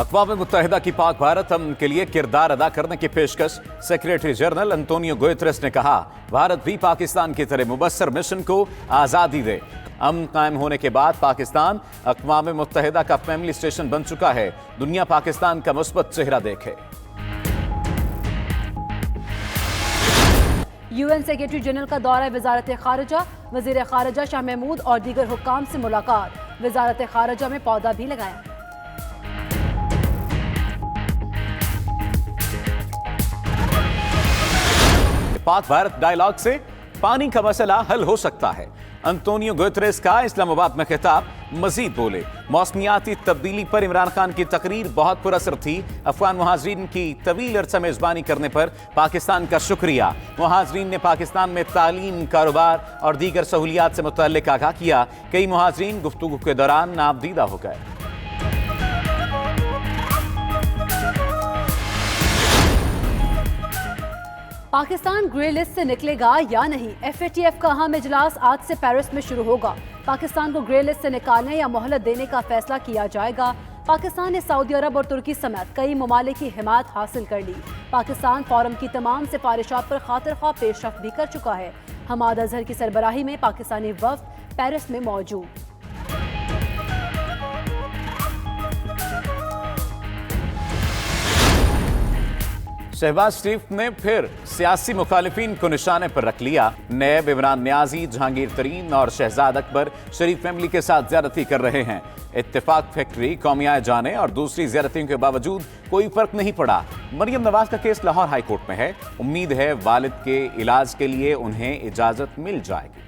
अक़वाम मुत्तहिदा की पाक भारत अमन के लिए किरदार अदा करने की पेशकश। सेक्रेटरी जनरल अंतोनियो गुतेरेस ने कहा, भारत भी पाकिस्तान की तरह मुबस्सर मिशन को आज़ादी दे। अमन कायम होने के बाद पाकिस्तान अक़वाम मुत्तहिदा का फैमिली स्टेशन बन चुका है। दुनिया पाकिस्तान का मुस्बत चेहरा देखे। यूएन सेक्रेटरी जनरल का दौरा वजारत खारजा। वजीर खारजा शाह महमूद और दीगर हुक्काम से मुलाकात। वजारत खारजा में पौधा भी लगाया। पाक भारत डायलॉग से पानी का मसला हल हो सकता है। अंतोनियो गुतेरेस का इस्लामाबाद में खिताब। मजीद बोले, मौसमियाती तब्दीली पर इमरान खान की तकरीर बहुत पुरअसर थी। अफगान मुहाजिरीन की तवील अरसा मेजबानी करने पर पाकिस्तान का शुक्रिया। मुहाजिरीन ने पाकिस्तान में तालीम, कारोबार और दीगर सहूलियात से मुतल्लिक आगाह किया। कई मुहाजिरीन गुफ्तगू के दौरान नाबदीदा हो गए। पाकिस्तान ग्रे लिस्ट से निकलेगा या नहीं? FATF का अहम इजलास आज से पेरिस में शुरू होगा। पाकिस्तान को ग्रे लिस्ट से निकालने या मोहलत देने का फैसला किया जाएगा। पाकिस्तान ने सऊदी अरब और तुर्की समेत कई ममालिक की हिमायत हासिल कर ली। पाकिस्तान फोरम की तमाम सिफारिशात पर खातिर ख्वाह पेशरफ्त भी कर चुका है। हमाद अजहर की सरबराही में पाकिस्तानी वफ्द पेरिस में मौजूद। शहबाज शरीफ ने फिर सियासी मुखालिफिन को निशाने पर रख लिया। नैब इमरान न्याजी, जहांगीर तरीन और शहजाद अकबर शरीफ फैमिली के साथ ज्यादती कर रहे हैं। इत्तेफाक फैक्ट्री, कौमियाए जाने और दूसरी ज्यादतियों के बावजूद कोई फर्क नहीं पड़ा। मरियम नवाज का केस लाहौर हाई कोर्ट में है। उम्मीद है वालिद के इलाज के लिए उन्हें इजाजत मिल जाएगी।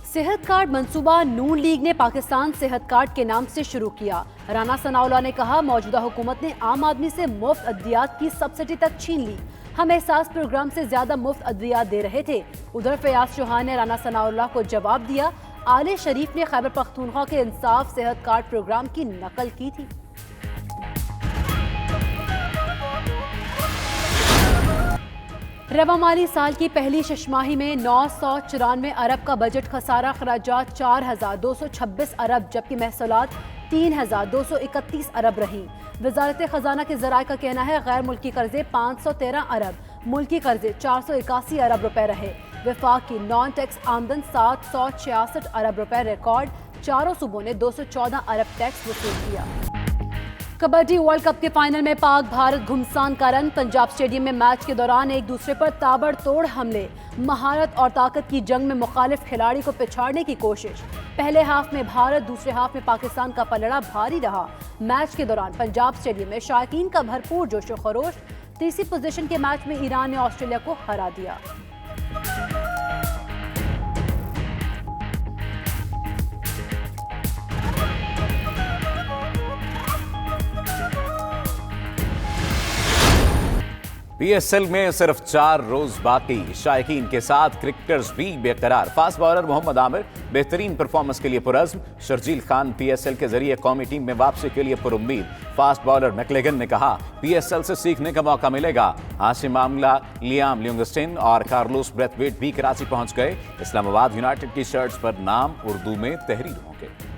सेहत कार्ड मंसूबा नून लीग ने पाकिस्तान सेहत कार्ड के नाम से शुरू किया। राना सनाउल्लाह ने कहा, मौजूदा हुकूमत ने आम आदमी से मुफ्त अद्वियात की सब्सिडी तक छीन ली। हम एहसास प्रोग्राम से ज्यादा मुफ्त अद्वियात दे रहे थे। उधर फयाज चौहान ने राना सनाउल्लाह को जवाब दिया। आले शरीफ ने खैबर पख्तूनख्वा के इंसाफ सेहत कार्ड प्रोग्राम की नकल की थी। रवा माली साल की पहली छमाही में 994 अरब का बजट खसारा, खराजात 4226 अरब जबकि महसूलात 3231 अरब रही। वजारत खजाना के ज़राए का कहना है, गैर मुल्की कर्जे 513 अरब, मुल्की कर्जे 481 अरब रुपए रहे। वफाक की नॉन टैक्स आमदन 766 अरब रुपए रिकॉर्ड। चारों सूबों ने 214 अरब टैक्स वसूल किया। कबड्डी वर्ल्ड कप के फाइनल में पाक भारत घुमसान का रन। पंजाब स्टेडियम में मैच के दौरान एक दूसरे पर ताबड़तोड़ हमले, महारत और ताकत की जंग में मुखालिफ खिलाड़ी को पिछाड़ने की कोशिश। पहले हाफ में भारत, दूसरे हाफ में पाकिस्तान का पलड़ा भारी रहा। मैच के दौरान पंजाब स्टेडियम में शायकीन का भरपूर जोशो खरोश। तीसरी पोजीशन के मैच में ईरान ने ऑस्ट्रेलिया को हरा दिया। PSL में सिर्फ 4 रोज बाकी। शायकीन के साथ क्रिकेटर्स भी बेकरार। फास्ट बॉलर मोहम्मद आमिर बेहतरीन परफॉर्मेंस के लिए पुरज़्म। शर्जील खान PSL के जरिए कौमी टीम में वापसी के लिए पुरुम्मीद। फास्ट बॉलर मैकलेगन ने कहा, PSL से सीखने का मौका मिलेगा। हाशिम आमला, लियाम लिंगस्टन और कार्लोस ब्रेथवेट भी कराची पहुंच गए। इस्लामाबाद यूनाइटेड की शर्ट्स पर नाम उर्दू में तहरीर होंगे।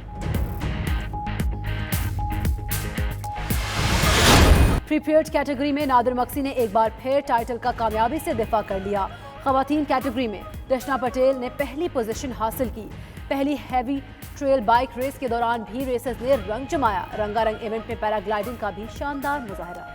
फ्री पीरियड कैटेगरी में नादिर मक्सी ने एक बार फिर टाइटल का कामयाबी से दिफा कर लिया। खवातीन कैटेगरी में रचना पटेल ने पहली पोजीशन हासिल की। पहली हैवी ट्रेल बाइक रेस के दौरान भी रेसर्स ने रंग जमाया। रंगारंग इवेंट में पैराग्लाइडिंग का भी शानदार मुजाहरा।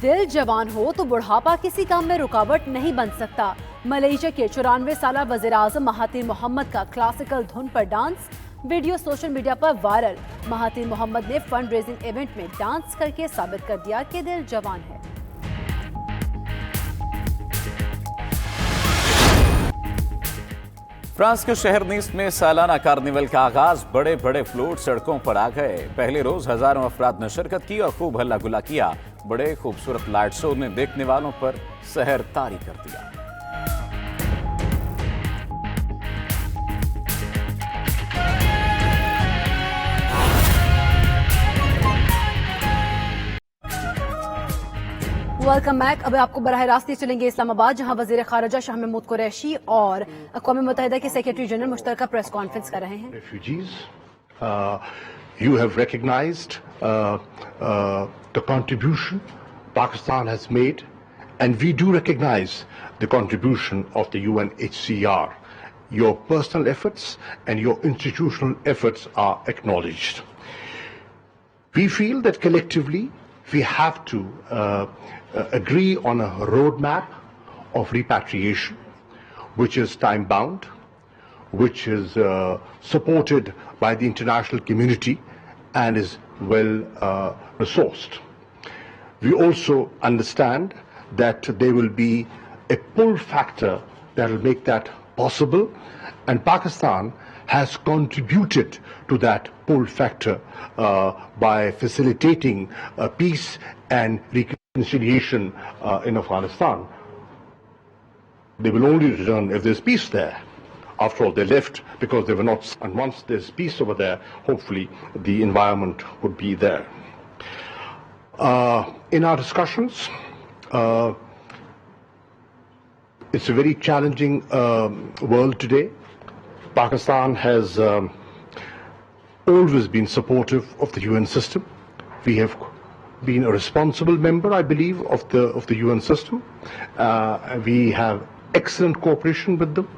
दिल जवान हो तो बुढ़ापा किसी काम में रुकावट नहीं बन सकता। मलेशिया के 94 साला वज़ीर आज़म महातिर मोहम्मद का क्लासिकल धुन पर डांस वीडियो सोशल मीडिया पर वायरल। महातिर मोहम्मद ने फंड रेजिंग इवेंट में डांस करके साबित कर दिया कि दिल जवान है। फ्रांस के शहर नीस में सालाना कार्निवल का आगाज। बड़े बड़े फ्लोट सड़कों पर आ गए। पहले रोज हजारों अफराद ने शिरकत की और खूब हल्ला गुल्ला किया। बड़े खूबसूरत लाइट शो ने देखने वालों पर सहर तारी कर दिया। Welcome back. अब आपको बराह रास्त ले चलेंगे इस्लामाबाद, जहां वजीर खारजा शाह महमूद कुरैशी और अक़वाम मुत्तहिदा के सेक्रेटरी जनरल मुश्तरका प्रेस कॉन्फ्रेंस कर रहे हैं। Refugees, you have recognized the contribution Pakistan has made, and we do recognize the contribution of the UNHCR. Your personal efforts and your institutional efforts are acknowledged. We feel that collectively we have to agree on a roadmap of repatriation, which is time-bound, which is supported by the international community and is well resourced. We also understand that there will be a pull factor that will make that possible, and Pakistan has contributed to that pull factor by facilitating peace and reconciliation in Afghanistan. They will only return if there's peace there. After all, they left because they were not, and once there's peace over there, hopefully the environment would be there. In our discussions, it's a very challenging world today. Pakistan has always been supportive of the UN system. We have been a responsible member, I believe, of the UN system. We have excellent cooperation with them,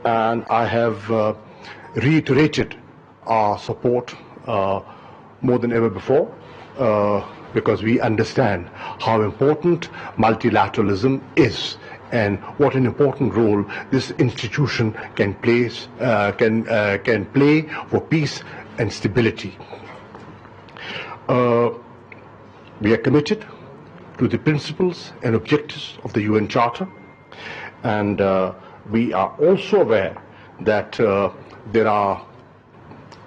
and I have reiterated our support more than ever before, because we understand how important multilateralism is and what an important role this institution can play for peace and stability. We are committed to the principles and objectives of the UN Charter, and we are also aware that there are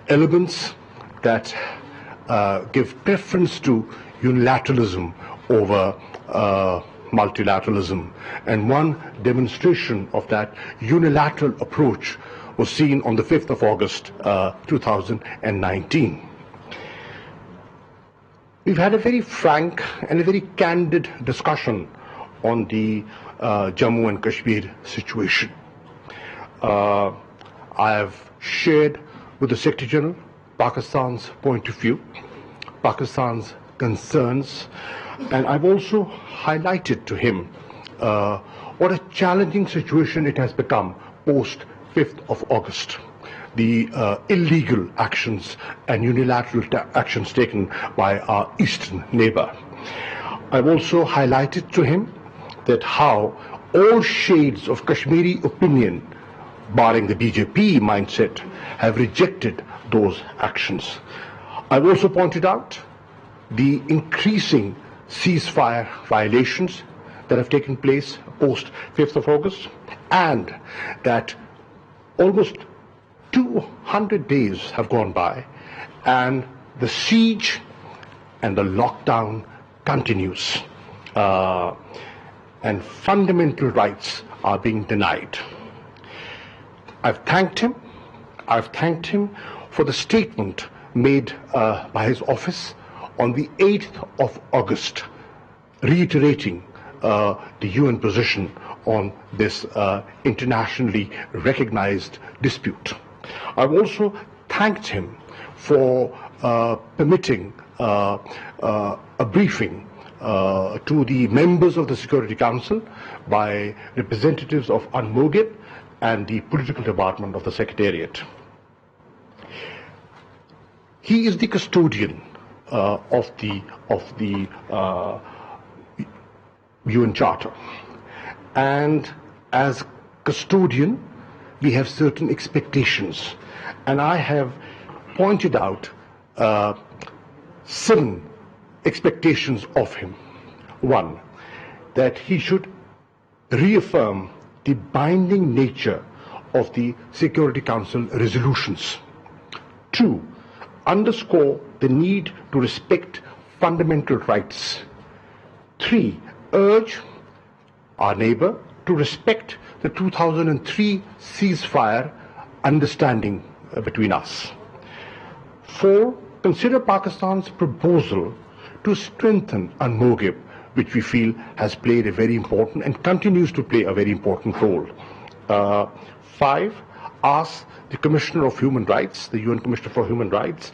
elements that give preference to unilateralism over multilateralism, and one demonstration of that unilateral approach was seen on the 5th of August 2019. We've had a very frank and a very candid discussion on the Jammu and Kashmir situation. I have shared with the Secretary General Pakistan's point of view, Pakistan's concerns, and I've also highlighted to him what a challenging situation it has become post 5th of August. The illegal actions and unilateral actions taken by our eastern neighbor. I've also highlighted to him that how all shades of Kashmiri opinion, barring the BJP mindset, have rejected those actions. I've also pointed out the increasing ceasefire violations that have taken place post 5th of August, and that almost 200 days have gone by and the siege and the lockdown continues, and fundamental rights are being denied. I've thanked him for the statement made by his office on the 8th of August, reiterating the UN position on this internationally recognized dispute. I've also thanked him for permitting a briefing to the members of the Security Council by representatives of UNMOGIP and the political department of the Secretariat. He is the custodian of the UN Charter, and as custodian we have certain expectations, and I have pointed out 7 expectations of him. 1, that he should reaffirm the binding nature of the Security Council resolutions. 2, underscore the need to respect fundamental rights. 3, urge our neighbor to respect the 2003 ceasefire understanding between us. 4, consider Pakistan's proposal to strengthen UNMOGIP which we feel has played a very important and continues to play a very important role. 5, ask the Commissioner of Human Rights, the UN Commissioner for Human Rights,